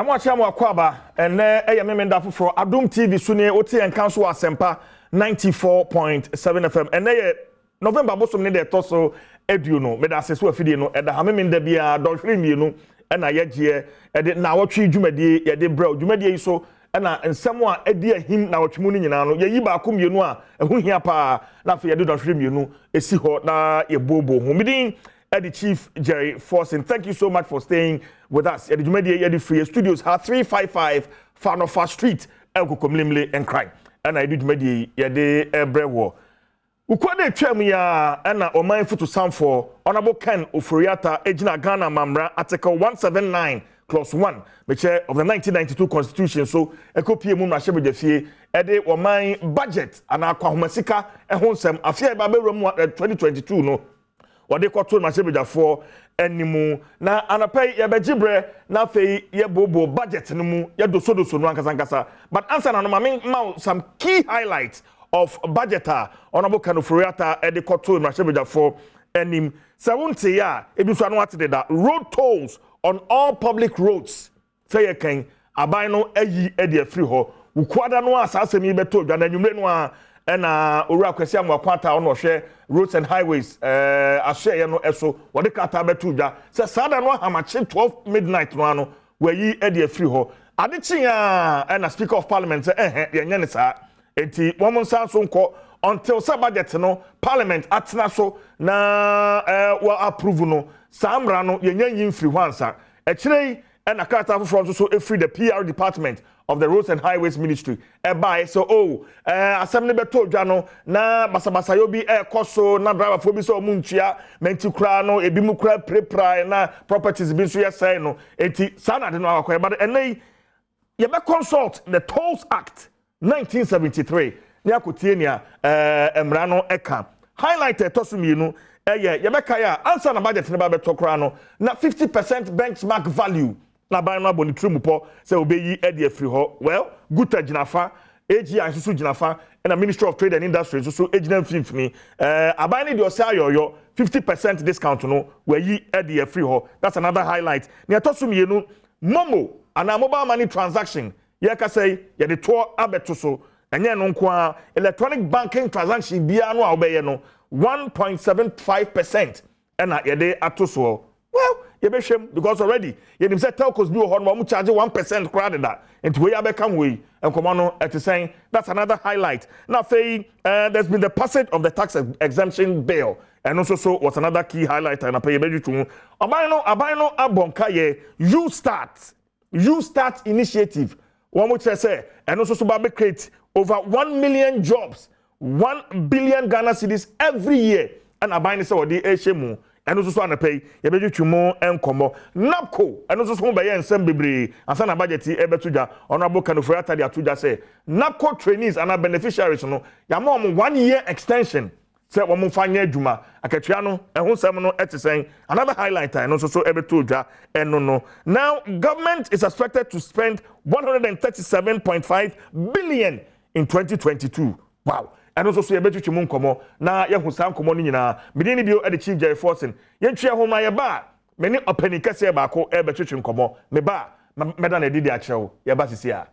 Yamwachi Akwaba and Memenda for Adum TV Suni Oti and Council Asempa 94.7 FM and November Bosom Nede Toso Eduno Medasesu Fidino at the Hamiminde Bia Doshrimino and I yet here at the Nawachi Jumedi Yade Bro Jumedi so and someone Edia him now Chimunino Yayiba Kum Yunua and who here pa Nafi Yadu Doshrimino a Siho na Yebobo Humidin. Eddie Chief Jerry Forson, thank you so much for staying with us. Eddie Jumedia Eddie Free Studios have 355 Fanofa Street, Elko Komlimle and Crime. And I did Jumedia Yade Ebrewo. Ukwade Chemia and Omain Futu Samfo, Honorable Ken Ofuriata, Ejina Ghana Mamra, Article 179, Clause 1, which of the 1992 Constitution. So, a copy of Muna de Fie, Eddie Omain budget, and Aquahumasika, and Honsem, Afia Baberum 2022. No. Wade kwato na sebeda for animu na anapay ya bejibre na fei ye bobo budget no mu ye doso no ankasa but answer na no ma some key highlights of budgeter honorable Kanofuriata ede kwato na sebeda for anim 70 ya ebi so anu atede da road tolls on all public roads say ye kan aban no ayi ede afiri ho ukwada no asasemi beto dwa na nwumre no a ena owura kwesi amwakwata ono hwe roads and highways ashare no eso wode kata betu dwa se sada no hamache 12 midnight no ano wayi ede afiri ho adechi a ena speaker of parliament yenye ne saa enti womonsa so nko until sa budget no parliament atena so na wa approve no samra no yenye yimfiri ho ansa ekirei ena kata foforo so efiri the PR department of the Roads and Highways Ministry. By so assembly beto dwa no na basabasa yo bi koso na driver fo bi so muntua menti kra no ebi mu kra prepare na properties bi so yesai no enti sana de no akwa but enai ye be consult the Tolls Act 1973 ni akotie nia emra no eka highlighted tosumienu ye be kaya answer na budget ne ba beto kra no na 50% benchmark value na ban no aboni trumupo say obeyi ede afiri ho well good aginafa AGI susu ginafa and the Ministry of Trade and Industry susu agina fifni aban ni de osayoyo 50% discount no we yi ede afiri ho that's another highlight ne atosumienu momo ana mobile money transaction ye ka say ye de to abeto so enye no nko electronic banking transaction bia no a obeye no 1.75% and ye de atoso well because already you said telcos be on charge 1% credit that and we have become we and command at saying that's another highlight. Now there's been the passage of the tax exemption bill and also so was another key highlight and I pay you to abino abonka you start initiative one which say and also so babe create over 1 million jobs 1 billion Ghana cedis every year and abino say odi ehemu and also so pay ye be twumo enkomo napco and also so be ensem bebre asa na budget e betuja honorable Kanofuriata de atuja say napco trainees and beneficiaries no ya mo 1 year extension say wo mo fanya adwuma akatua no ehonsem no etisen another highlight and also so ebetuja eno no now government is expected to spend 137.5 billion in 2022 wow. And also so yebetu chimu nkomo na yehusa nkomo ni nyina medini bio Eddie Chief Jerry Forson yentwe homa ye ba meni openi kase ba ko ebetu nkomo me ba meda na didi a kyerewo ye ba sisi a